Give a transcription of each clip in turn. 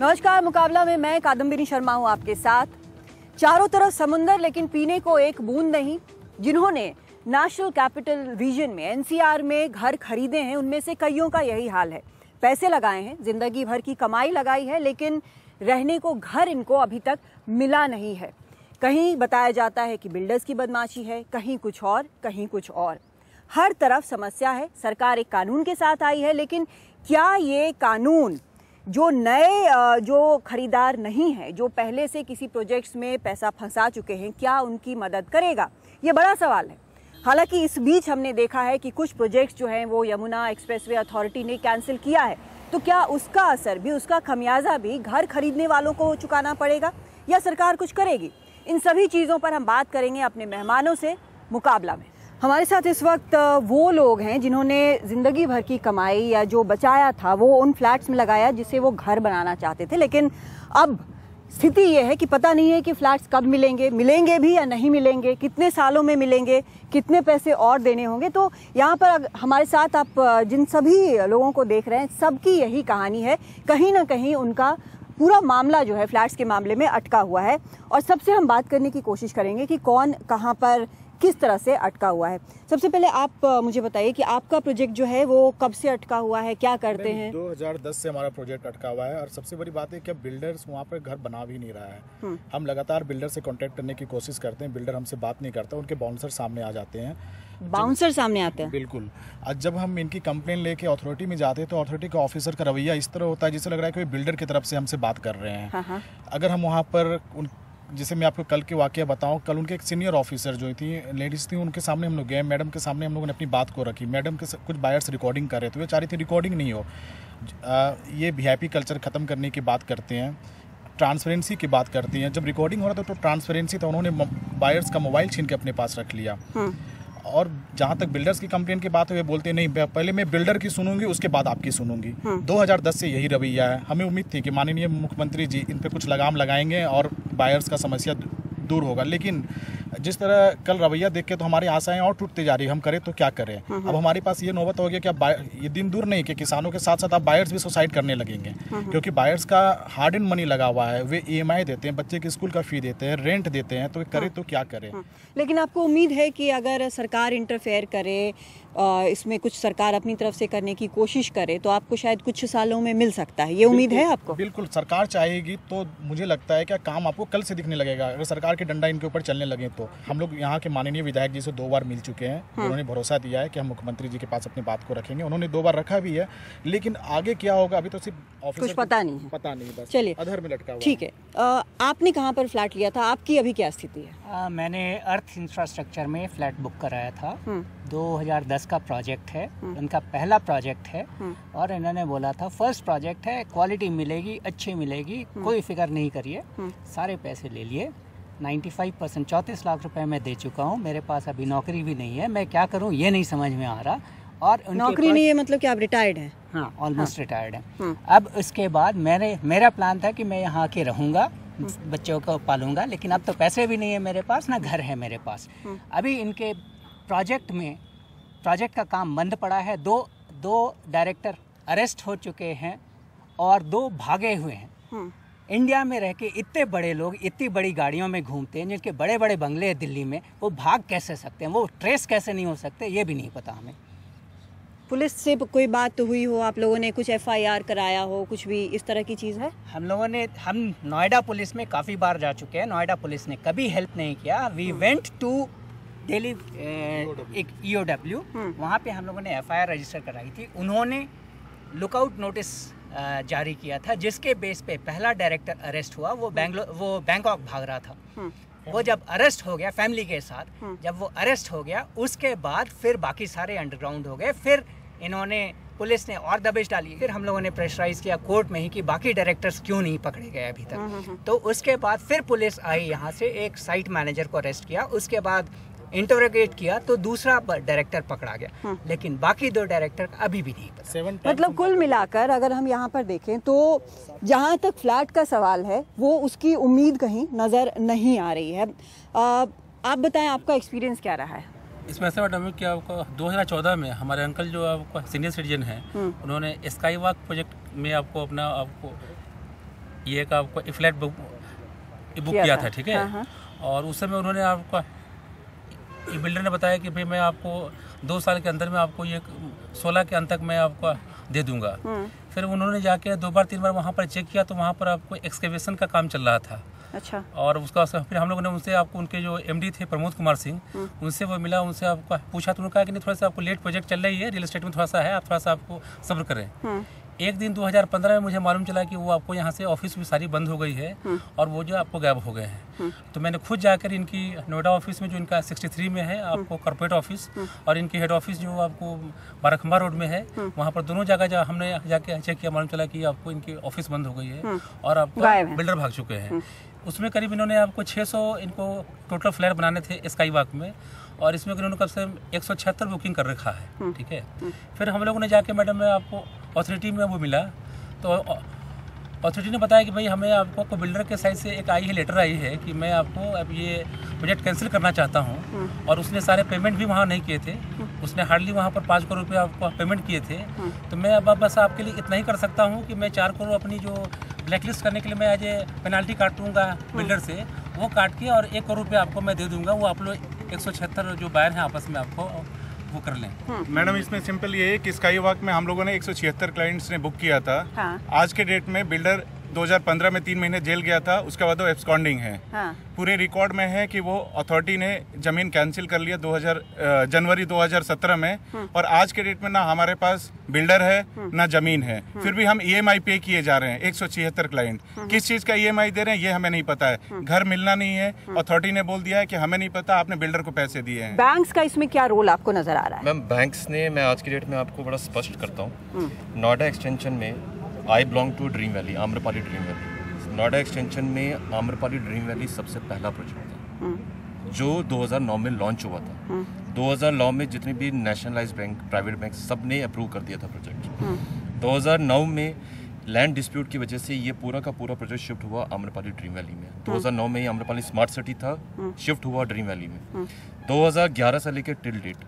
नमस्कार, मुकाबला में मैं कादम्बिनी शर्मा हूँ आपके साथ। चारों तरफ समुंदर लेकिन पीने को एक बूंद नहीं। जिन्होंने नेशनल कैपिटल रीजन में एनसीआर में घर खरीदे हैं उनमें से कईयों का यही हाल है। पैसे लगाए हैं, जिंदगी भर की कमाई लगाई है, लेकिन रहने को घर इनको अभी तक मिला नहीं है। कहीं बताया जाता है कि बिल्डर्स की बदमाशी है, कहीं कुछ और, कहीं कुछ और। हर तरफ समस्या है। सरकार एक कानून के साथ आई है, लेकिन क्या ये कानून जो नए जो खरीदार नहीं है, जो पहले से किसी प्रोजेक्ट्स में पैसा फंसा चुके हैं, क्या उनकी मदद करेगा? ये बड़ा सवाल है। हालांकि इस बीच हमने देखा है कि कुछ प्रोजेक्ट्स जो हैं वो यमुना एक्सप्रेसवे अथॉरिटी ने कैंसिल किया है। तो क्या उसका असर भी, उसका खमियाजा भी घर खरीदने वालों को चुकाना पड़ेगा या सरकार कुछ करेगी? इन सभी चीज़ों पर हम बात करेंगे अपने मेहमानों से मुकाबला में। हमारे साथ इस वक्त वो लोग हैं जिन्होंने ज़िंदगी भर की कमाई या जो बचाया था वो उन फ्लैट्स में लगाया जिसे वो घर बनाना चाहते थे, लेकिन अब स्थिति ये है कि पता नहीं है कि फ्लैट्स कब मिलेंगे भी या नहीं मिलेंगे, कितने सालों में मिलेंगे, कितने पैसे और देने होंगे। तो यहाँ पर हमारे साथ आप जिन सभी लोगों को देख रहे हैं, सबकी यही कहानी है। कहीं ना कहीं उनका पूरा मामला जो है फ्लैट्स के मामले में अटका हुआ है। और सबसे हम बात करने की कोशिश करेंगे कि कौन कहाँ पर किस तरह से अटका हुआ है। सबसे पहले आप मुझे बताइए कि आपका प्रोजेक्ट जो है वो कब से अटका हुआ है, क्या करते हैं? 2010 से हमारा प्रोजेक्ट अटका हुआ है और सबसे बड़ी बात है कि बिल्डर्स वहाँ पर घर बना भी नहीं रहा है। हम लगातार बिल्डर से कांटेक्ट करने की कोशिश करते हैं, बिल्डर हमसे बात नहीं करता, उनके बाउंसर सामने आ जाते हैं। बाउंसर सामने आते हैं? बिल्कुल। आज जब हम इनकी कंप्लेन लेके अथॉरिटी में जाते हैं तो अथॉरिटी का ऑफिसर का रवैया इस तरह होता है जिससे लग रहा है कि बिल्डर की तरफ से हमसे बात कर रहे हैं। अगर हम वहाँ पर जैसे मैं आपको कल के वाकया बताऊं, कल उनके एक सीनियर ऑफिसर जो थी, लेडीज़ थी, उनके सामने हम लोग गए, मैडम के सामने हम लोगों ने अपनी बात को रखी। मैडम के कुछ बायर्स रिकॉर्डिंग कर रहे थे, वे चाह रही थी रिकॉर्डिंग नहीं हो। ये वीआईपी कल्चर ख़त्म करने की बात करते हैं, ट्रांसपेरेंसी की बात करती हैं। जब रिकॉर्डिंग हो रहा था तो ट्रांसपेरेंसी था, उन्होंने बायर्स का मोबाइल छीन के अपने पास रख लिया। और जहाँ तक बिल्डर्स की कंप्लेंट की बात है, वे बोलते नहीं, पहले मैं बिल्डर की सुनूंगी उसके बाद आपकी सुनूंगी। 2010 से यही रवैया है। हमें उम्मीद थी कि माननीय मुख्यमंत्री जी इन पे कुछ लगाम लगाएंगे और बायर्स का समस्या दूर होगा, लेकिन जिस तरह कल रवैया देख के तो हमारी आशाएं और टूटती जा रही है। हम करें तो क्या करें? अब हमारे पास ये नौबत हो गया कि अब ये दिन दूर नहीं कि किसानों के साथ साथ अब बायर्स भी सुसाइड करने लगेंगे, क्योंकि बायर्स का हार्ड एंड मनी लगा हुआ है। वे ईएमआई देते हैं, बच्चे के स्कूल का फी देते हैं, रेंट देते हैं, तो करें तो क्या करें? लेकिन आपको उम्मीद है कि अगर सरकार इंटरफेयर करे, इसमें कुछ सरकार अपनी तरफ से करने की कोशिश करे, तो आपको शायद कुछ सालों में मिल सकता है? ये उम्मीद है आपको? बिल्कुल, सरकार चाहेगी तो मुझे लगता है कि काम आपको कल से दिखने लगेगा। अगर सरकार के डंडा इनके ऊपर चलने लगे तो हम लोग यहाँ के माननीय विधायक जी से 2 बार मिल चुके हैं। उन्होंने भरोसा दिया है कि हम मुख्यमंत्री जी के पास अपनी बात को रखेंगे। उन्होंने 2 बार रखा भी है, लेकिन आगे क्या होगा अभी तो सिर्फ ऑफिसर कुछ पता नहीं है। बस चलिए, अधर में लटका हुआ। ठीक है। आपने कहाँ पर फ्लैट लिया था? आपकी अभी क्या स्थिति है? मैंने अर्थ इंफ्रास्ट्रक्चर में फ्लैट बुक कराया था। 2010 का प्रोजेक्ट है, उनका पहला प्रोजेक्ट है। और इन्होंने बोला था फर्स्ट प्रोजेक्ट है, क्वालिटी मिलेगी, अच्छी मिलेगी, कोई फिक्र नहीं करिए। सारे पैसे ले लिए, 95%, 34 लाख रुपए मैं दे चुका हूँ। मेरे पास अभी नौकरी भी नहीं है, मैं क्या करूँ ये नहीं समझ में आ रहा। और नौकरी नहीं है मतलब कि आप रिटायर्ड हैं? हाँ, ऑलमोस्ट रिटायर्ड है। अब उसके बाद मेरा प्लान था कि मैं यहाँ आके रहूँगा, बच्चों को पालूंगा, लेकिन अब तो पैसे भी नहीं है मेरे पास, ना घर है मेरे पास। अभी इनके प्रोजेक्ट का काम बंद पड़ा है। दो डायरेक्टर अरेस्ट हो चुके हैं और 2 भागे हुए हैं। इंडिया में रह के इतने बड़े लोग इतनी बड़ी गाड़ियों में घूमते हैं, जिनके बड़े बड़े बंगले हैं दिल्ली में, वो भाग कैसे सकते हैं? वो ट्रेस कैसे नहीं हो सकते? ये भी नहीं पता हमें। पुलिस से कोई बात तो हुई हो? आप लोगों ने कुछ FIR कराया हो, कुछ भी इस तरह की चीज़ है? हम नोएडा पुलिस में काफ़ी बार जा चुके हैं। नोएडा पुलिस ने कभी हेल्प नहीं किया। वी वेंट टू दिल्ली एक EOW, वहाँ पे हम लोगों ने FIR रजिस्टर कराई थी। उन्होंने लुकआउट नोटिस जारी किया था, जिसके बेस पे पहला डायरेक्टर अरेस्ट हुआ। वो बैंकॉक भाग रहा था। वो जब अरेस्ट हो गया फैमिली के साथ, जब वो अरेस्ट हो गया उसके बाद फिर बाकी सारे अंडरग्राउंड हो गए। फिर इन्होंने, पुलिस ने और दबिश डाली। फिर हम लोगों ने प्रेशराइज किया कोर्ट में ही कि बाकी डायरेक्टर्स क्यों नहीं पकड़े गए अभी तक। तो उसके बाद फिर पुलिस आई, यहाँ से एक साइट मैनेजर को अरेस्ट किया। उसके बाद इंटरोगेट किया तो दूसरा डायरेक्टर पकड़ा गया, लेकिन बाकी 2 डायरेक्टर अभी भी नहीं पता। मतलब कुल मिलाकर अगर हम यहाँ पर देखें तो जहाँ तक फ्लैट का सवाल है वो उसकी उम्मीद कहीं नज़र नहीं आ रही है। आप बताएं, आपका एक्सपीरियंस क्या रहा है इसमें? ऐसा मैडम कि आपको 2014 में हमारे अंकल जो आपको सीनियर सिटीजन हैं, उन्होंने स्काई वॉक प्रोजेक्ट में आपको ये एक आपको फ्लैट बुक किया था, ठीक है। और उस समय उन्होंने आपको ये बिल्डर ने बताया कि भाई मैं आपको 2 साल के अंदर में आपको ये 16 के अंत तक मैं आपको दे दूंगा। फिर उन्होंने जाके 2 बार 3 बार वहाँ पर चेक किया तो वहाँ पर आपको एक्सकेवेशन का काम चल रहा था। अच्छा। और उसका फिर हम लोगों ने उनसे आपको उनके जो एमडी थे प्रमोद कुमार सिंह, उनसे वो मिला, उनसे आपको पूछा तो उन्होंने कहा कि नहीं थोड़ा सा आपको लेट प्रोजेक्ट चल रही है, रियल एस्टेट में थोड़ा सा है, आप थोड़ा सा आपको सब्र करें। एक दिन 2015 में मुझे मालूम चला कि वो आपको यहाँ से ऑफिस भी सारी बंद हो गई है और वो जो आपको गायब हो गए हैं। तो मैंने खुद जाकर इनकी नोएडा ऑफिस में जो इनका 63 में है आपको कॉर्पोरेट ऑफिस, और इनकी हेड ऑफिस जो आपको बाराखंबा रोड में है, वहाँ पर दोनों जगह हमने जाके चेक किया, मालूम चला कि आपको इनकी ऑफिस बंद हो गई है और आपको बिल्डर भाग चुके हैं। उसमें करीब इन्होंने आपको 600 इनको टोटल फ्लैट बनाने थे स्काई वॉक में, और इसमें इन्होंने कब से 176 बुकिंग कर रखा है, ठीक है। फिर हम लोगों ने जाके मैडम में आपको अथॉरिटी में वो मिला, तो अथॉरिटी ने बताया कि भाई हमें आपको बिल्डर के साइड से एक आई है, लेटर आई है कि मैं आपको अब ये प्रोजेक्ट कैंसिल करना चाहता हूँ। और उसने सारे पेमेंट भी वहाँ नहीं किए थे, उसने हार्डली वहाँ पर 5 करोड़ रुपये आपको पेमेंट किए थे। तो मैं अब बस आपके लिए इतना ही कर सकता हूँ कि मैं 4 करोड़ अपनी जो ब्लैकलिस्ट करने के लिए मैं आज पेनाल्टी काटूंगा बिल्डर से, वो काट के और 1 करोड़ रुपये आपको मैं दे दूंगा, वो आप लोग 176 जो बायर हैं आपस में आपको वो कर लें। मैडम इसमें सिंपल ये है कि स्काई वॉक में हम लोगों ने 176 क्लाइंट्स ने बुक किया था। आज के डेट में बिल्डर 2015 में 3 महीने जेल गया था, उसके बाद वो एब्सकॉन्डिंग है। पूरे रिकॉर्ड में है कि वो अथॉरिटी ने जमीन कैंसिल कर लिया जनवरी 2017 में, और आज के डेट में ना हमारे पास बिल्डर है ना जमीन है, फिर भी हम EMI पे किए जा रहे हैं। 176 क्लाइंट किस चीज का EMI दे रहे हैं ये हमें नहीं पता है, घर मिलना नहीं है, अथॉरिटी ने बोल दिया है कि हमें नहीं पता, आपने बिल्डर को पैसे दिए हैं। बैंक्स का इसमें क्या रोल आपको नजर आ रहा है? मैम बैंक्स ने, मैं आज की डेट में आपको बड़ा स्पष्ट करता हूँ, नोएडा एक्सटेंशन में I belong to dream valley, Amrapali dream valley. Noida extension में आम्रपाली ड्रीम वैली सबसे पहला प्रोजेक्ट था जो 2009 में लॉन्च हुआ था। 2009 में जितने भी नेशनलाइज्ड बैंक, प्राइवेट बैंक, सब ने अप्रूव कर दिया था प्रोजेक्ट। 2009 में लैंड डिस्प्यूट की वजह से ये पूरा का पूरा प्रोजेक्ट शिफ्ट हुआ आम्रपाली ड्रीम वैली में। 2009 में ही आम्रपाली स्मार्ट सिटी था, शिफ्ट हुआ ड्रीम वैली में। 2011 से लेकर टिल डेट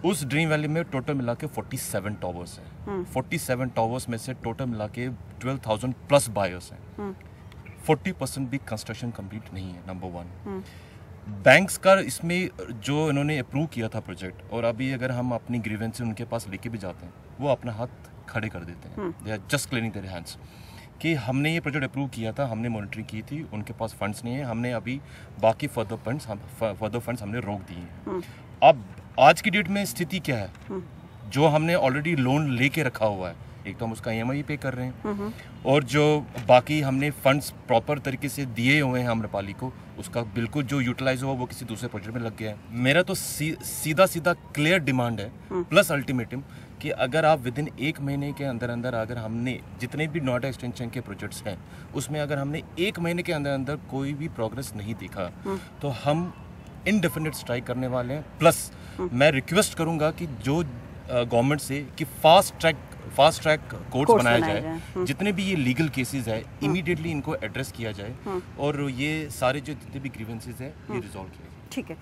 उस ड्रीम वैली में टोटल मिला के 47 टावर्स हैं। 47 टावर्स में से टोटल मिला के 12,000 प्लस बायर्स हैं। 40% भी कंस्ट्रक्शन कंप्लीट नहीं है, नंबर 1। बैंक्स का इसमें जो इन्होंने अप्रूव किया था प्रोजेक्ट, और अभी अगर हम अपनी ग्रीवेंस उनके पास लेके भी जाते हैं, वो अपना हाथ खड़े कर देते हैं। They are just cleaning their hands कि हमने ये प्रोजेक्ट अप्रूव किया था, हमने मॉनिटरिंग की थी, उनके पास फंड्स नहीं है, हमने अभी बाकी फर्दर फंड्स हमने रोक दिए हैं। अब आज की डेट में स्थिति क्या है, जो हमने ऑलरेडी लोन लेके रखा हुआ है, एक तो हम उसका EMI पे कर रहे हैं, और जो बाकी हमने फंड्स प्रॉपर तरीके से दिए हुए हैं आम्रपाली को, उसका बिल्कुल जो यूटिलाइज हुआ वो किसी दूसरे प्रोजेक्ट में लग गया है। मेरा तो सीधा क्लियर डिमांड है प्लस अल्टीमेटम कि अगर आप विद इन 1 महीने के अंदर अंदर, अगर हमने जितने भी नोएडा एक्सटेंशन के प्रोजेक्ट्स हैं उसमें अगर हमने 1 महीने के अंदर अंदर कोई भी प्रोग्रेस नहीं देखा तो हम इनडेफिनिट स्ट्राइक करने वाले हैं। प्लस मैं रिक्वेस्ट करूंगा कि जो गवर्नमेंट से कि फास्ट ट्रैक कोर्ट्स बनाया जाए, जितने भी ये लीगल केसेस है इमीडिएटली इनको एड्रेस किया जाए, और ये सारे जो जितने भी ग्रीवेंसेस है ये रिजॉल्व किया जाए। ठीक है,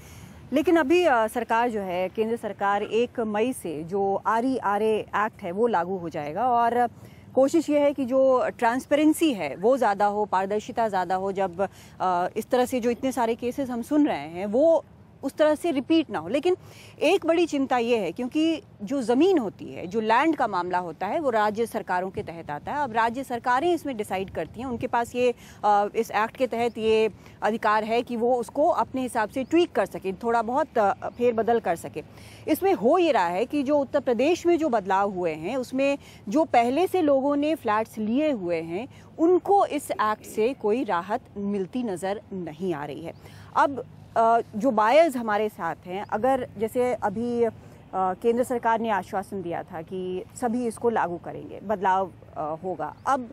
लेकिन अभी सरकार जो है, केंद्र सरकार 1 मई से जो RERA एक्ट है वो लागू हो जाएगा, और कोशिश ये है कि जो ट्रांसपेरेंसी है वो ज़्यादा हो, पारदर्शिता ज़्यादा हो। जब इस तरह से जो इतने सारे केसेस हम सुन रहे हैं वो उस तरह से रिपीट ना हो। लेकिन एक बड़ी चिंता ये है, क्योंकि जो ज़मीन होती है, जो लैंड का मामला होता है, वो राज्य सरकारों के तहत आता है। अब राज्य सरकारें इसमें डिसाइड करती हैं, उनके पास ये इस एक्ट के तहत ये अधिकार है कि वो उसको अपने हिसाब से ट्वीक कर सके, थोड़ा बहुत फेरबदल कर सके। इसमें हो ये रहा है कि जो उत्तर प्रदेश में जो बदलाव हुए हैं उसमें जो पहले से लोगों ने फ्लैट्स लिए हुए हैं उनको इस एक्ट से कोई राहत मिलती नज़र नहीं आ रही है। अब जो बायर्स हमारे साथ हैं, अगर जैसे अभी केंद्र सरकार ने आश्वासन दिया था कि सभी इसको लागू करेंगे, बदलाव होगा, अब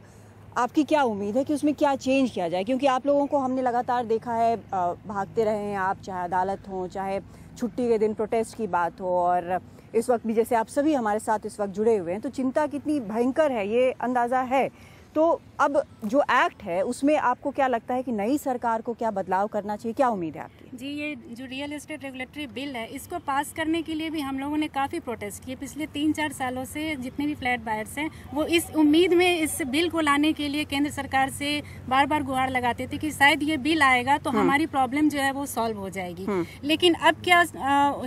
आपकी क्या उम्मीद है कि उसमें क्या चेंज किया जाए? क्योंकि आप लोगों को हमने लगातार देखा है, भागते रहे हैं आप, चाहे अदालत हो, चाहे छुट्टी के दिन प्रोटेस्ट की बात हो, और इस वक्त भी जैसे आप सभी हमारे साथ इस वक्त जुड़े हुए हैं, तो चिंता कितनी भयंकर है ये अंदाज़ा है। तो अब जो एक्ट है उसमें आपको क्या लगता है कि नई सरकार को क्या बदलाव करना चाहिए, क्या उम्मीद है आपकी? जी, ये जो रियल एस्टेट रेगुलेटरी बिल है, इसको पास करने के लिए भी हम लोगों ने काफ़ी प्रोटेस्ट किए। पिछले 3-4 सालों से जितने भी फ्लैट बायर्स हैं वो इस उम्मीद में इस बिल को लाने के लिए केंद्र सरकार से बार बार गुहार लगाते थे कि शायद ये बिल आएगा तो हमारी प्रॉब्लम जो है वो सॉल्व हो जाएगी। लेकिन अब क्या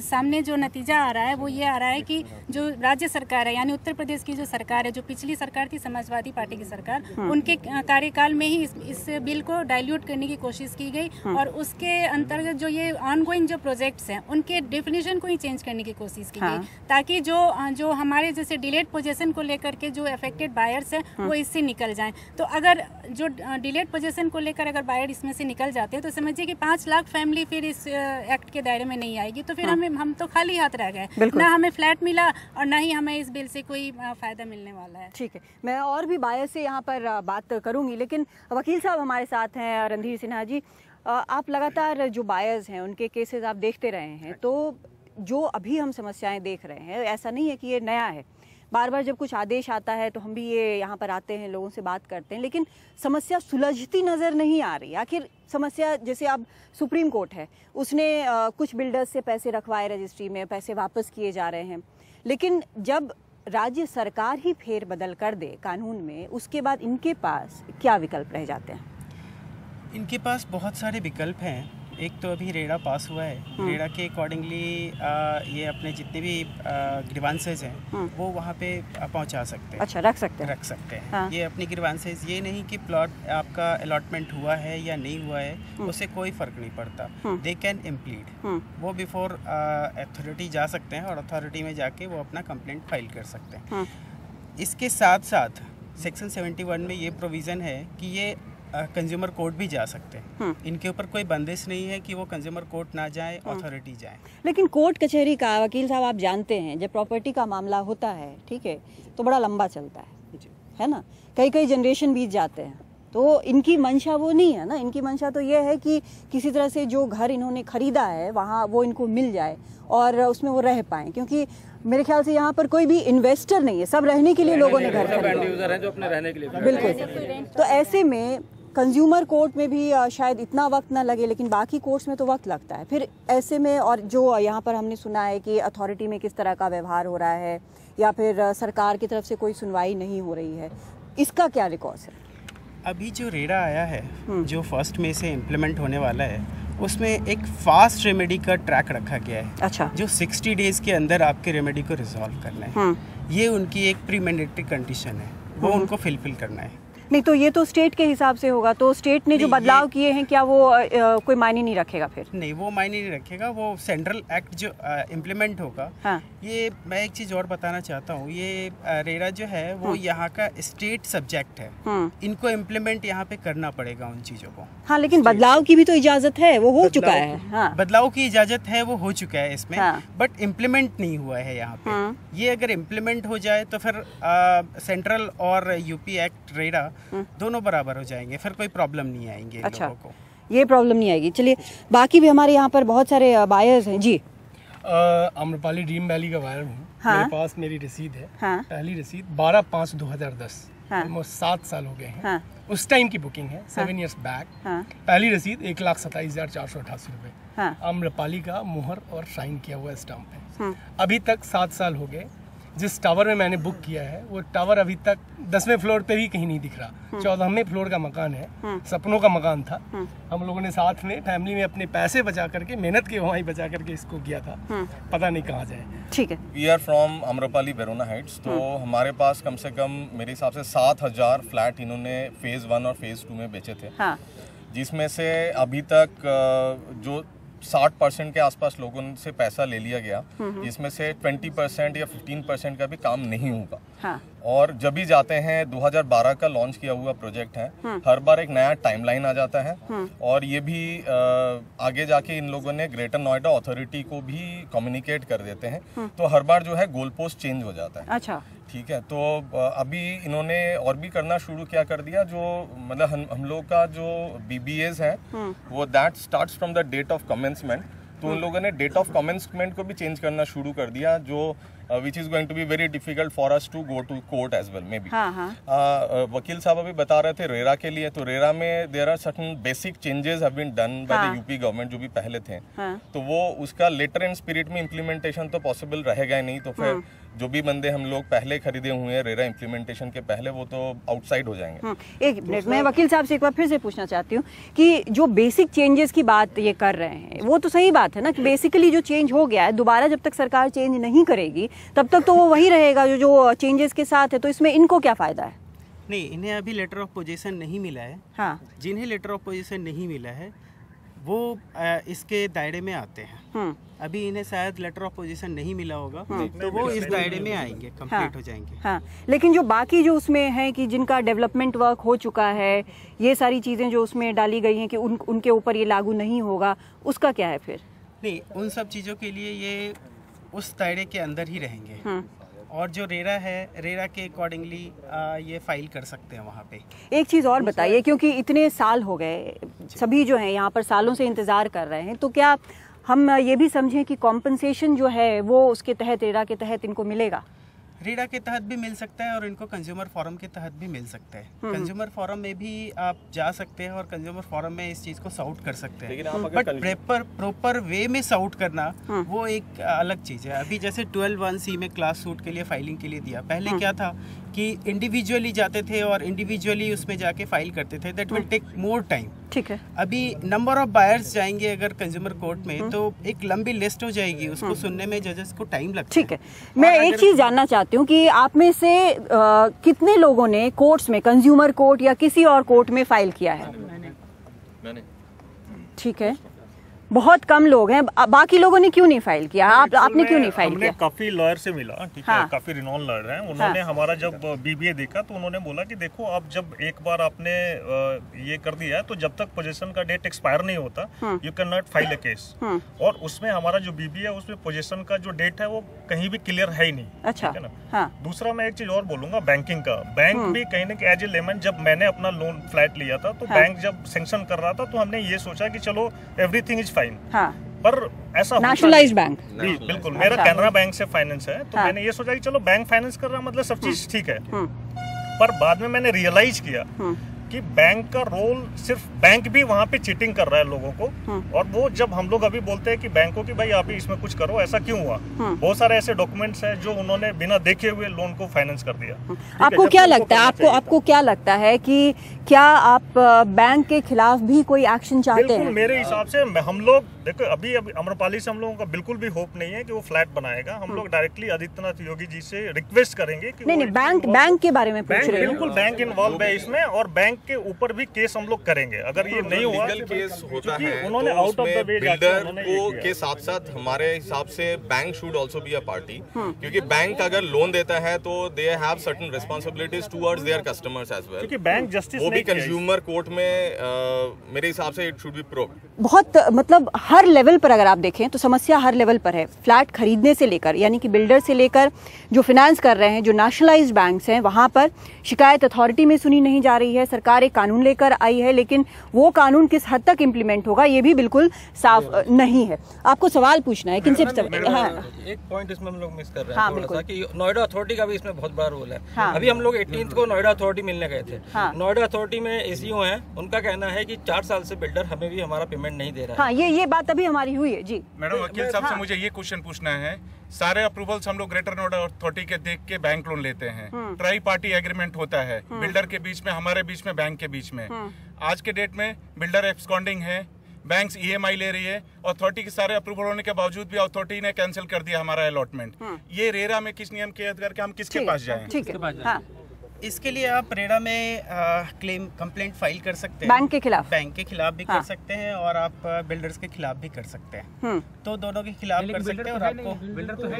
सामने जो नतीजा आ रहा है वो ये आ रहा है कि जो राज्य सरकार है, यानी उत्तर प्रदेश की जो सरकार है, जो पिछली सरकार थी समाजवादी पार्टी की सरकार, उनके कार्यकाल में ही इस बिल को डाइल्यूट करने की कोशिश की गई और उसके अंतर्गत जो ये ऑनगोइंग जो प्रोजेक्ट्स हैं उनके डेफिनेशन को ही चेंज करने की कोशिश की गई, ताकि जो हमारे जैसे डिलेड पोजेशन को लेकर के जो अफेक्टेड बायर्स हैं वो इससे निकल जाएं। तो अगर जो डिलेड पोजेशन को लेकर अगर बायर इसमें से निकल जाते हैं तो समझिए कि 5 लाख फैमिली फिर इस एक्ट के दायरे में नहीं आएगी। तो फिर हम तो खाली हाथ रह गए, ना हमें फ्लैट मिला और ना ही हमें इस बिल से कोई फायदा मिलने वाला है। ठीक है, मैं और भी बायर से यहाँ पर बात करूँगी, लेकिन वकील साहब हमारे साथ हैं, रणधीर सिन्हा जी। आप लगातार जो बायर्स हैं उनके केसेस आप देखते रहे हैं, तो जो अभी हम समस्याएं देख रहे हैं ऐसा नहीं है कि ये नया है। बार बार जब कुछ आदेश आता है तो हम भी ये यहाँ पर आते हैं, लोगों से बात करते हैं, लेकिन समस्या सुलझती नज़र नहीं आ रही। आखिर समस्या, जैसे अब सुप्रीम कोर्ट है, उसने कुछ बिल्डर्स से पैसे रखवाए रजिस्ट्री में, पैसे वापस किए जा रहे हैं, लेकिन जब राज्य सरकार ही फेरबदल कर दे कानून में, उसके बाद इनके पास क्या विकल्प रह जाते हैं? इनके पास बहुत सारे विकल्प हैं। एक तो अभी रेड़ा पास हुआ है, रेड़ा के अकॉर्डिंगली ये अपने जितने भी ग्रीवांसेस हैं वो वहाँ पे पहुँचा सकते हैं। अच्छा, रख सकते हैं। हाँ। ये अपनी ग्रीवांसेस, ये नहीं कि प्लॉट आपका अलॉटमेंट हुआ है या नहीं हुआ है, उससे कोई फ़र्क नहीं पड़ता। दे कैन इम्प्लीड, वो बिफोर अथॉरिटी जा सकते हैं और अथॉरिटी में जाके वो अपना कंप्लेंट फाइल कर सकते हैं। इसके साथ साथ सेक्शन 71 में ये प्रोविज़न है कि ये कंज्यूमर कोर्ट भी जा सकते हैं। इनके ऊपर कोई बंदिश नहीं है कि वो कंज्यूमर कोर्ट ना जाए, अथॉरिटी जाए। लेकिन कोर्ट कचहरी का, वकील साहब आप जानते हैं, जब प्रॉपर्टी का मामला होता है, ठीक है, तो बड़ा लंबा चलता है ना, कई जनरेशन बीत जाते हैं। तो इनकी मंशा वो नहीं है ना, इनकी मंशा तो ये है कि किसी तरह से जो घर इन्होंने खरीदा है वहाँ वो इनको मिल जाए और उसमें वो रह पाएँ, क्योंकि मेरे ख्याल से यहाँ पर कोई भी इन्वेस्टर नहीं है, सब रहने के लिए लोगों ने घर खरीदा, जो अपने रहने के लिए। बिल्कुल। तो ऐसे में कंज्यूमर कोर्ट में भी शायद इतना वक्त ना लगे, लेकिन बाकी कोर्ट्स में तो वक्त लगता है। फिर ऐसे में, और जो यहाँ पर हमने सुना है कि अथॉरिटी में किस तरह का व्यवहार हो रहा है या फिर सरकार की तरफ से कोई सुनवाई नहीं हो रही है, इसका क्या रिकॉर्ड है? अभी जो रेड़ा आया है, जो 1 मई से इम्प्लीमेंट होने वाला है, उसमें एक फास्ट रेमेडी का ट्रैक रखा गया है। अच्छा। जो 60 डेज के अंदर आपके रेमेडी को रिजॉल्व करना है। ये उनकी एक प्री मैंडेटरी कंडीशन है, वो उनको फुलफिल करना है। नहीं तो ये तो स्टेट के हिसाब से होगा, तो स्टेट ने जो बदलाव किए हैं क्या वो कोई मायने नहीं रखेगा? फिर नहीं, वो मायने नहीं रखेगा, वो सेंट्रल एक्ट जो इम्प्लीमेंट होगा। हाँ। ये मैं एक चीज़ और बताना चाहता हूँ, ये रेरा जो है वो यहाँ का स्टेट सब्जेक्ट है, इनको इम्प्लीमेंट यहाँ पे करना पड़ेगा उन चीज़ों को। हाँ, लेकिन बदलाव की भी तो इजाज़त है, वो हो चुका है। हाँ। बदलाव की इजाज़त है, वो हो चुका है इसमें, बट इम्प्लीमेंट नहीं हुआ है यहाँ पे। ये अगर इम्प्लीमेंट हो जाए तो फिर सेंट्रल और यूपी एक्ट रेरा दोनों बराबर हो जाएंगे, फिर कोई प्रॉब्लम नहीं आएंगे। अच्छा, लोगों को ये प्रॉब्लम नहीं आएगी। चलिए, बाकी भी हमारे यहाँ पर बहुत सारे बायर्स हैं। जी, आम्रपाली ड्रीम वैली का बायर हूँ। हाँ। मेरे पास मेरी रसीद है। हाँ। पहली रसीद 12/5/2010। हाँ। 7 साल हो गए हैं। हाँ। उस टाइम की बुकिंग है, 7 years बैक। हाँ। पहली रसीद 1,27,488 रुपये। हाँ। आम्रपाली का मुहर और साइन किया हुआ स्टाम्प है। अभी तक 7 साल हो गए। जिस टावर में मैंने बुक किया है वो टावर अभी तक 10वें फ्लोर पे भी कहीं नहीं दिख रहा। 14वें फ्लोर का मकान है, सपनों का मकान था। हम लोगों ने साथ में फैमिली में अपने पैसे बचा करके, मेहनत के वहाँ ही बचा करके इसको किया था। पता नहीं कहाँ जाए। ठीक है। We are from Amrapali Verona heights. तो हमारे पास कम से कम मेरे हिसाब से 7,000 फ्लैट इन्होंने फेज़ 1 और फेज़ 2 में बेचे थे। हाँ। जिसमें से अभी तक जो 60% के आसपास लोगों से पैसा ले लिया गया, जिसमें से 20% या 15% का भी काम नहीं होगा। हाँ। और जब भी जाते हैं, 2012 का लॉन्च किया हुआ प्रोजेक्ट है, हर बार एक नया टाइमलाइन आ जाता है। और ये भी आगे जाके इन लोगों ने ग्रेटर नोएडा अथॉरिटी को भी कम्युनिकेट कर देते हैं, तो हर बार जो है गोल पोस्ट चेंज हो जाता है। अच्छा। ठीक है, तो अभी इन्होंने और भी करना शुरू क्या कर दिया, जो मतलब हम लोग का जो BBAs है वो that starts from the date of commencement. तो उन लोगों ने डेट ऑफ कमेंसमेंट को भी चेंज करना शुरू कर दिया। जो which is going to be very difficult for us to go to court as well maybe. वकील साहब अभी बता रहे थे रेरा के लिए, तो रेरा में there are certain basic changes have been done by the UP government जो भी पहले थे, तो वो उसका लेटर एंड स्पिरिट में इम्प्लीमेंटेशन तो पॉसिबल रहेगा ही नहीं, तो फिर जो भी बंदे हम लोग पहले खरीदे हुए हैं रेरा इम्प्लीमेंटेशन के पहले वो तो आउटसाइड हो जाएंगे। एक मिनट, मैं वकील साहब से एक बार फिर से पूछना चाहती हूँ कि जो बेसिक चेंजेस की बात ये कर रहे हैं वो तो सही बात है ना कि बेसिकली जो चेंज हो गया है दोबारा जब तक सरकार चेंज नहीं करेगी तब तक तो वो वही रहेगा जो चेंजेस के साथ है, तो इसमें इनको क्या फायदा है? नहीं, इन्हें अभी लेटर ऑफ पोजीशन नहीं मिला है। हाँ, जिन्हें लेटर ऑफ पोजीशन नहीं मिला है वो इसके दायरे में आते हैं। अभी इन्हें शायद लेटर ऑफ पोजीशन नहीं मिला होगा तो वो इस दायरे में आएंगे, कंप्लीट हो जाएंगे। हाँ, लेकिन जो बाकी जो उसमें है कि जिनका डेवलपमेंट वर्क हो चुका है, ये सारी चीजें जो उसमें डाली गई हैं कि उनके ऊपर ये लागू नहीं होगा, उसका क्या है फिर? नहीं, उन सब चीज़ों के लिए ये उस दायरे के अंदर ही रहेंगे और जो रेरा है रेरा के अकॉर्डिंगली ये फाइल कर सकते हैं वहाँ पे। एक चीज़ और बताइए, क्योंकि इतने साल हो गए, सभी जो हैं यहाँ पर सालों से इंतज़ार कर रहे हैं, तो क्या हम ये भी समझें कि कॉम्पनसेशन जो है वो उसके तहत रेरा के तहत इनको मिलेगा? रेरा के तहत भी मिल सकता है और इनको कंज्यूमर फोरम के तहत भी मिल सकता है। कंज्यूमर फोरम में भी आप जा सकते हैं और कंज्यूमर फोरम में इस चीज़ को सॉर्ट कर सकते हैं, बट प्रॉपर वे में सॉर्ट करना वो एक अलग चीज़ है। अभी जैसे 12(1)(c) में क्लास सूट के लिए फाइलिंग के लिए दिया, पहले क्या था कि इंडिविजुअली जाते थे और इंडिविजुअली उसमें जाके फाइल करते थे, that will take more time. ठीक है, अभी नंबर ऑफ बायर्स जाएंगे अगर कंज्यूमर कोर्ट में तो एक लंबी लिस्ट हो जाएगी, उसको सुनने में जजेस को टाइम लगता है। ठीक है, मैं एक चीज जानना चाहती हूँ कि आप में से कितने लोगों ने कोर्ट्स में, कंज्यूमर कोर्ट या किसी और कोर्ट में फाइल किया है? मैंने। ठीक है, बहुत कम लोग हैं, बाकी लोगों ने क्यों नहीं फाइल किया? आपने क्यों नहीं फाइल किया? काफी लॉयर से मिला, ठीक है, काफी रिनॉन लॉयर हैं, उन्होंने हमारा जब बीबीए देखा तो उन्होंने बोला कि देखो आप जब एक बार आपने ये कर दिया है तो जब तक पोजीशन का डेट एक्सपायर नहीं होता you can not file a case. और उसमें हमारा जो बीबीए है उसमें पोजीशन का जो डेट है वो कहीं भी क्लियर है ही नहीं। अच्छा, है ना। दूसरा मैं एक चीज और बोलूंगा बैंकिंग का, बैंक भी कहीं ना कहीं एज ए लेमन जब मैंने अपना लोन फ्लैट लिया था तो बैंक जब सैंक्शन कर रहा था तो हमने ये सोचा कि चलो एवरीथिंग इज फाइन। हाँ, पर ऐसा नेशनलाइज्ड बैंक, जी बिल्कुल, मेरा कैनरा बैंक से फाइनेंस है तो मैंने ये सोचा कि चलो बैंक फाइनेंस कर रहा मतलब सब चीज ठीक है। पर बाद में मैंने रियलाइज किया कि बैंक का रोल सिर्फ बैंक भी वहाँ पे चीटिंग कर रहा है लोगों को, और वो जब हम लोग अभी बोलते हैं कि बैंकों की भाई आप इसमें कुछ करो, ऐसा क्यों हुआ, बहुत सारे ऐसे डॉक्यूमेंट्स हैं जो उन्होंने बिना देखे हुए लोन को फाइनेंस कर दिया। आपको क्या लगता है, आपको क्या लगता है कि क्या आप बैंक के खिलाफ भी कोई एक्शन चाहते हैं? मेरे हिसाब से हम लोग देखो अभी अम्रपाली से हम लोगों का बिल्कुल भी होप नहीं है कि वो फ्लैट बनाएगा। हम लोग डायरेक्टली आदित्यनाथ योगी जी से रिक्वेस्ट करेंगे कि नहीं, बैंक के बारे में पूछ रहे हैं। बिल्कुल बैंक इन्वॉल्व है इसमें और बैंक के ऊपर भी केस हम लोग करेंगे। अगर ये नहीं हुआ केस होता है उन्होंने तो out of the way builder को के साथ साथ हमारे हिसाब से bank should also be a party, क्योंकि बैंक अगर लोन देता है तो they have certain responsibilities towards their customers as well, क्योंकि बैंक जस्टिस वो भी कंज्यूमर कोर्ट में मेरे हिसाब से इट शुड बी प्रूव्ड। बहुत मतलब हर लेवल पर अगर आप देखें तो समस्या हर लेवल पर है, फ्लैट खरीदने से लेकर यानी कि बिल्डर से लेकर जो फाइनेंस कर रहे हैं, जो नेशनलाइज्ड बैंक्स हैं, वहां पर शिकायत अथॉरिटी में सुनी नहीं जा रही है। सरकार एक कानून लेकर आई है लेकिन वो कानून किस हद तक इम्प्लीमेंट होगा ये भी बिल्कुल साफ नहीं है। आपको सवाल पूछना है किनसे? एक पॉइंट इसमें हम लोग मिस कर रहे हैं थोड़ा सा कि नोएडा अथॉरिटी का भी इसमें बहुत बड़ा रोल है। अभी हम लोग 18 को नोएडा अथॉरिटी मिलने गए थे। नोएडा अथॉरिटी में एसीओ हैं, उनका कहना है कि 4 साल से बिल्डर हमें भी हमारा पेमेंट नहीं दे रहा है। हाँ, ये बात अभी हमारी हुई है जी। मैडम वकील साहब से मुझे ये क्वेश्चन पूछना है, सारे अप्रूवल्स हम लोग ग्रेटर नोएडा अथॉरिटी के देख के बैंक लोन लेते हैं, ट्राई पार्टी एग्रीमेंट होता है बिल्डर के बीच में, हमारे बीच में, बैंक के बीच में। आज के डेट में बिल्डर एब्सकॉन्डिंग है, बैंक्स ईएमआई ले रही है, अथॉरिटी के सारे अप्रूवल होने के बावजूद भी अथॉरिटी ने कैंसिल कर दिया हमारा अलॉटमेंट। ये रेरा में किस नियम के करके हम किसके पास जाएं? ठीक है, हाँ। इसके लिए आप रेरा में क्लेम कंप्लेंट फाइल कर सकते हैं, बैंक के खिलाफ भी कर सकते हैं और आप बिल्डर्स के खिलाफ भी कर सकते हैं। तो दोनों के खिलाफ कर सकते हैं और आपको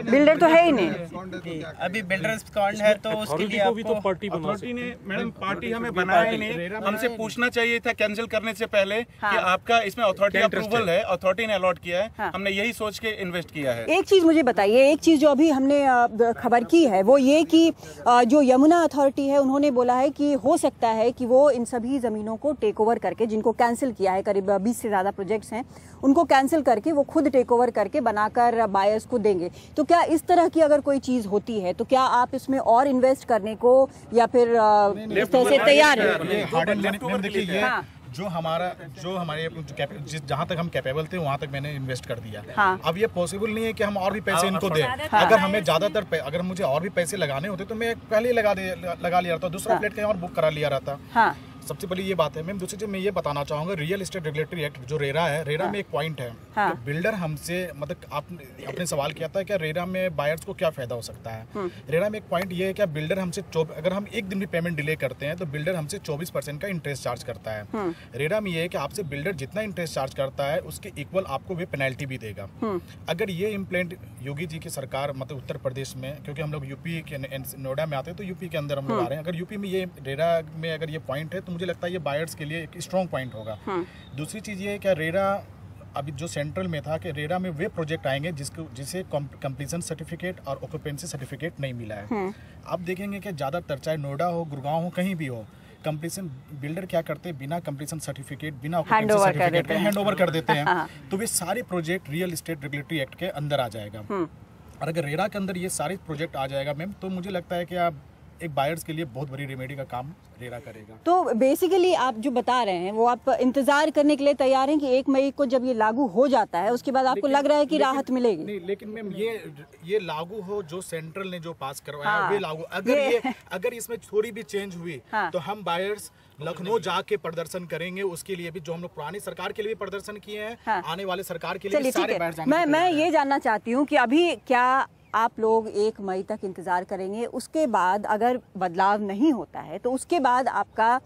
बिल्डर तो है ही नहीं, अभी बिल्डर एब्सकॉन्ड है तो उसके लिए आपको अथॉरिटी ने मैडम पार्टी हमें बनाया ही नहीं। हमसे पूछना चाहिए था कैंसिल करने से पहले कि आपका इसमें अथॉरिटी अप्रूवल है, अथॉरिटी ने अलॉट किया है, हमने यही सोच के इन्वेस्ट किया है। एक चीज मुझे बताइए, एक चीज जो अभी हमने खबर की है वो ये कि जो यमुना अथॉरिटी है, उन्होंने बोला है कि हो सकता है कि वो इन सभी ज़मीनों को टेक ओवर करके, जिनको कैंसिल किया है, करीब 20 से ज़्यादा प्रोजेक्ट्स हैं, उनको कैंसिल करके वो खुद टेक ओवर करके बनाकर बायर्स को देंगे। तो क्या इस तरह की अगर कोई चीज़ होती है तो क्या आप इसमें और इन्वेस्ट करने को या फिर इस तरह से तैयार हैं? जो हमारे जहाँ तक हम कैपेबल थे वहाँ तक मैंने इन्वेस्ट कर दिया। हाँ। अब ये पॉसिबल नहीं है कि हम और भी पैसे इनको दें। अगर हमें ज्यादातर अगर मुझे और भी पैसे लगाने होते तो मैं पहले ही लगा लिया रहता, दूसरा फ्लैट कहीं और बुक करा लिया रहता। हाँ। सबसे पहले ये बात है मैम। दूसरी चीज मैं ये बताना चाहूंगा, रियल एस्टेट रेगुलेटरी एक्ट जो रेरा है, रेरा में एक पॉइंट है कि बिल्डर हमसे, मतलब आपने सवाल किया था कि रेरा में बायर्स को क्या फायदा हो सकता है। रेरा में एक पॉइंट ये है कि बिल्डर हमसे अगर हम एक दिन भी पेमेंट डिले करते हैं तो बिल्डर हमसे 24% का इंटरेस्ट चार्ज करता है। रेरा में ये है कि आपसे बिल्डर जितना इंटरेस्ट चार्ज करता है उसके इक्वल आपको वे पेनल्टी भी देगा। अगर ये इम्प्लेंट योगी जी की सरकार, मतलब उत्तर प्रदेश में, क्योंकि हम लोग यूपी के नोएडा में आते हैं तो यूपी के अंदर हम लोग आ रहे हैं, अगर यूपी में ये रेरा में अगर ये पॉइंट है तो मुझे लगता है ये बायर्स के लिए एक स्ट्रॉन्ग पॉइंट होगा। दूसरी चीज ये है कि रेरा अभी जो सेंट्रल में था कि रेरा में वे प्रोजेक्ट आएंगे जिसे कंप्लीशन सर्टिफिकेट और ऑक्यूपेंसी सर्टिफिकेट नहीं मिला है। आप देखेंगे कि ज़्यादातर चाहे नोएडा हो, गुड़गांव हो, कहीं भी हो, कंप्लीशन बिल्डर क्या करते हैं, बिना कंप्लीशन सर्टिफिकेट, बिना ऑक्यूपेंसी सर्टिफिकेट के हैंड ओवर कर देते हैं। तो वे सारे project real estate regulatory act के अंदर आ जाएगा। और अगर रेरा के अंदर ये सारे प्रोजेक्ट आ जाएगा मैम, तो मुझे लगता है कि आप एक बायर्स के लिए बहुत बड़ी रेमेडी का काम रेरा करेगा। तो बेसिकली आप जो बता रहे हैं वो आप इंतजार करने के लिए तैयार हैं कि 1 मई को जब ये लागू हो जाता है उसके बाद आपको लग रहा है कि राहत मिलेगी? नहीं, लेकिन मैम ये लागू हो जो सेंट्रल ने जो पास करवाया वे लागू, अगर इसमें थोड़ी भी चेंज हुई तो हम बायर्स लखनऊ जाके प्रदर्शन करेंगे। उसके लिए भी जो हम लोग पुरानी सरकार के लिए भी प्रदर्शन किए हैं, आने वाले सरकार के लिए भी सारे बायर्स। मैं ये जानना चाहती हूँ कि अभी क्या आप लोग 1 मई तक इंतजार करेंगे, उसके बाद अगर बदलाव नहीं होता है तो उसके बाद आपका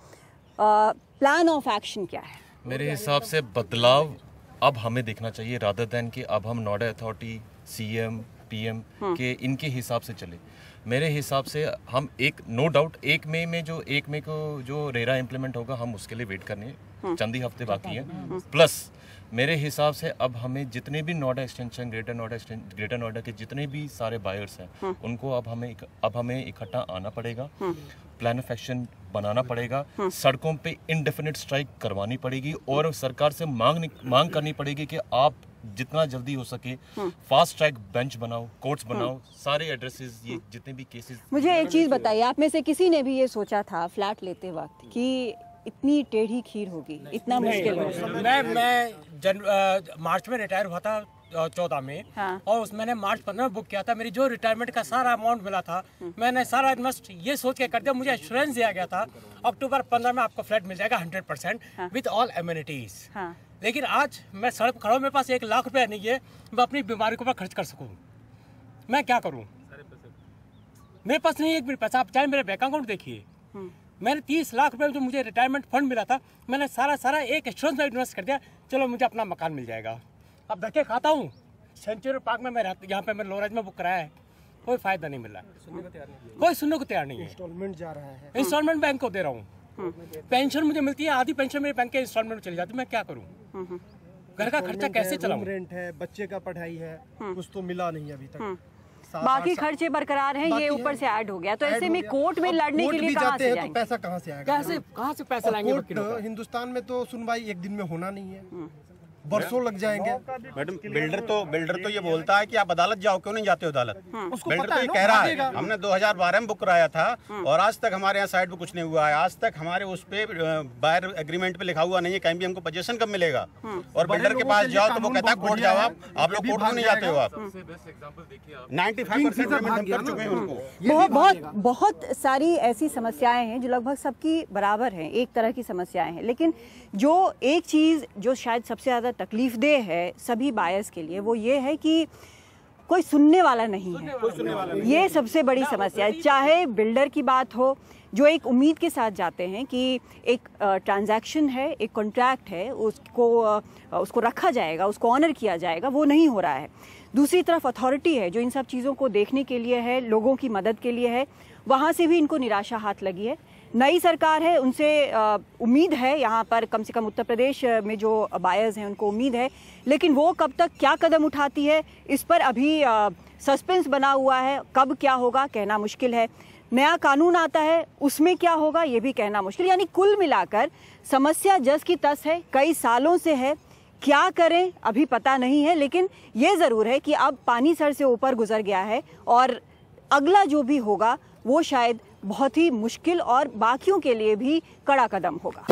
प्लान ऑफ एक्शन क्या है? मेरे हिसाब से बदलाव अब हमें देखना चाहिए, रादर देन कि अब हम नोएडा अथॉरिटी, सीएम, पीएम के इनके हिसाब से चले। मेरे हिसाब से हम नो डाउट 1 मई में जो 1 मई को जो रेरा इम्प्लीमेंट होगा हम उसके लिए वेट करने, चंद ही हफ्ते बाकी हैं। प्लस मेरे हिसाब से अब हमें जितने भी नोएडा एक्सटेंशन, ग्रेटर नोएडा के जितने भी सारे बायर्स हैं उनको अब हमें इकट्ठा आना पड़ेगा, प्लान ऑफ एक्शन बनाना पड़ेगा, सड़कों पे इंडेफिनिट स्ट्राइक करवानी पड़ेगी और सरकार से मांग करनी पड़ेगी कि आप जितना जल्दी हो सके फास्ट ट्रैक बेंच बनाओ, कोर्ट्स बनाओ, सारे एड्रेसेस, ये जितने भी केसेस। मुझे एक चीज बताइए, आप में से किसी ने भी ये सोचा था फ्लैट लेते वक्त कि इतनी टेढ़ी खीर होगी, इतना मुश्किल होगा? मैं मार्च में रिटायर हुआ था 14 में। और मैंने मार्च 15 में बुक किया था। मेरी जो रिटायरमेंट का सारा अमाउंट मिला था मैंने सारा इन्वेस्ट ये सोच के कर दिया। मुझे एश्योरेंस दिया गया था अक्टूबर 15 में आपको फ्लैट मिल जाएगा 100% विद ऑल एमिनिटीज। लेकिन आज मैं सड़क खड़ा हूँ, मेरे पास 1 लाख रुपया नहीं है मैं अपनी बीमारी के ऊपर खर्च कर सकूँ। मैं क्या करूँ? मेरे पास नहीं एक भी पैसा। आप चाहे मेरे बैंक अकाउंट देखिए, मैंने 30 लाख रुपए जो मुझे रिटायरमेंट फंड मिला था मैंने सारा एक एश्योरेंस में इन्वेस्ट कर दिया, चलो मुझे अपना मकान मिल जाएगा। अब धक्के खाता हूँ। सेंचुरी पार्क में मैं यहाँ पे मैं लोराज में बुक कराया है, कोई फायदा नहीं मिला, कोई सुनने को तैयार नहीं है। इंस्टॉलमेंट जा रहा है, इंस्टॉलमेंट बैंक को दे रहा हूँ, पेंशन मुझे मिलती है, आधी पेंशन मेरे बैंक के इंस्टॉलमेंट में चली जाती है। मैं क्या करूँ? घर का खर्चा कैसे चलाऊं? रेंट है, बच्चे का पढ़ाई है, कुछ तो मिला नहीं अभी तक। बाकी खर्चे बरकरार हैं, ये ऊपर से ऐड हो गया। तो ऐसे में कोर्ट में लड़ने के लिए कहाँ से जाएंगे? तो पैसा कहाँ से आएगा? कहाँ से पैसा लाएंगे? हिंदुस्तान में तो सुनवाई एक दिन में होना नहीं है, बरसों लग जाएंगे। मैडम बिल्डर तो ये बोलता है कि आप अदालत जाओ, क्यों नहीं जाते हो अदालत? बिल्डर तो ये कह रहा है। हमने 2012 में बुक कराया था और आज तक हमारे यहाँ साइड पे कुछ नहीं हुआ है। आज तक हमारे उस पे बायर एग्रीमेंट पे लिखा हुआ नहीं है कहीं भी हमको पोजीशन कब मिलेगा। और बिल्डर के पास जाओ तो वो कहता है कोर्ट जाओ। आप लोग कोर्ट क्यों नहीं जाते हो? आप 95% पेमेंट हम कर चुके हैं उनको। बहुत सारी ऐसी समस्याएं हैं जो लगभग सबकी बराबर हैं, एक तरह की समस्याएं हैं। लेकिन जो एक चीज जो शायद सबसे ज्यादा तकलीफ दे है सभी बायर्स के लिए वो ये है कि कोई सुनने वाला नहीं है। ये सबसे बड़ी समस्या है। चाहे बिल्डर की बात हो जो एक उम्मीद के साथ जाते हैं कि एक ट्रांजैक्शन है, एक कॉन्ट्रैक्ट है, उसको रखा जाएगा, उसको ऑनर किया जाएगा, वो नहीं हो रहा है। दूसरी तरफ अथॉरिटी है जो इन सब चीज़ों को देखने के लिए है, लोगों की मदद के लिए है, वहाँ से भी इनको निराशा हाथ लगी है। नई सरकार है, उनसे उम्मीद है, यहाँ पर कम से कम उत्तर प्रदेश में जो बायर्स हैं उनको उम्मीद है, लेकिन वो कब तक क्या कदम उठाती है इस पर अभी सस्पेंस बना हुआ है। कब क्या होगा कहना मुश्किल है। नया कानून आता है उसमें क्या होगा ये भी कहना मुश्किल। यानी कुल मिलाकर समस्या जस की तस है, कई सालों से है। क्या करें अभी पता नहीं है, लेकिन ये ज़रूर है कि अब पानी सर से ऊपर गुजर गया है और अगला जो भी होगा वो शायद बहुत ही मुश्किल और बाकियों के लिए भी कड़ा कदम होगा।